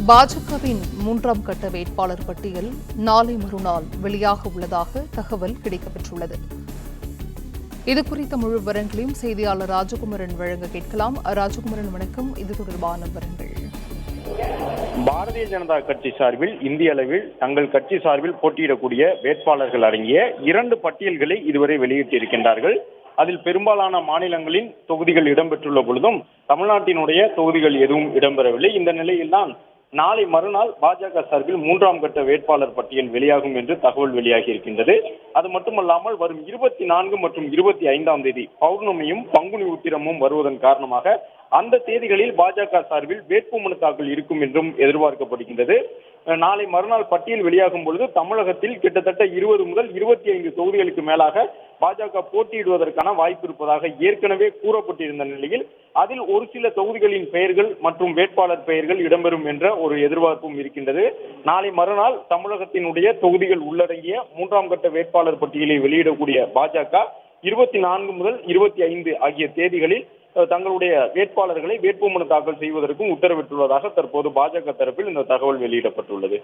பாஜகவின் 3ஆம் கட்ட வேட்பாளர் பட்டியல் நாளை மறுநாள் வெளியாக உள்ளதாக தகவல் கிடைக்கப்பெற்றுள்ளது. இதுகுறித்த முழு விவரங்களையும் செய்தியாளர் ராஜகுமரன் வழங்க கேட்கலாம். ராஜகுமரன், வணக்கம். இது தொடர்பான விவரங்கள். பாரதிய ஜனதா கட்சி சார்பில் இந்திய அளவில் தங்கள் கட்சி சார்பில் போட்டியிடக்கூடிய வேட்பாளர்கள் அடங்கிய 2 பட்டியல்களை இதுவரை வெளியிட்டிருக்கின்றார்கள். அதில் பெரும்பாலான மாநிலங்களின் தொகுதிகள் இடம்பெற்றுள்ள பொழுதும் தமிழ்நாட்டினுடைய தொகுதிகள் எதுவும் இடம்பெறவில்லை. இந்த நிலையில்தான் நாளை மறுநாள் பாஜக சார்பில் 3ஆம் கட்ட வேட்பாளர் பட்டியல் வெளியாகும் என்று தகவல் வெளியாகி இருக்கின்றது. அது மட்டுமல்லாமல் வரும் 24 மற்றும் 25ஆம் தேதி பௌர்ணமியும் பங்குனி உத்திரமும் வருவதன் காரணமாக அந்த தேதிகளில் பாஜக சார்பில் வேட்புமனு தாக்கல் இருக்கும் என்றும் எதிர்பார்க்கப்படுகின்றது. நாளை மறுநாள் பட்டியல் வெளியாகும் பொழுது தமிழகத்தில் கிட்டத்தட்ட 20 முதல் 25 தொகுதிகளுக்கு மேலாக பாஜக போட்டியிடுவதற்கான வாய்ப்பு இருப்பதாக ஏற்கனவே கூறப்பட்டிருந்த நிலையில் அதில் ஒரு சில தொகுதிகளின் பெயர்கள் மற்றும் வேட்பாளர் பெயர்கள் இடம்பெறும் என்ற ஒரு எதிர்பார்ப்பும் இருக்கின்றது. நாளை மறுநாள் தமிழகத்தினுடைய தொகுதிகள் உள்ளடங்கிய 3ஆம் கட்ட வேட்பாளர் பட்டியலை வெளியிடக்கூடிய பாஜக 24 முதல் 25 ஆகிய தேதிகளில் தங்களுடைய வேட்பாளர்களை வேட்புமனு தாக்கல் செய்வதற்கும் உத்தரவிட்டுள்ளதாக தற்போது பாஜக தரப்பில் இந்த தகவல் வெளியிடப்பட்டுள்ளது.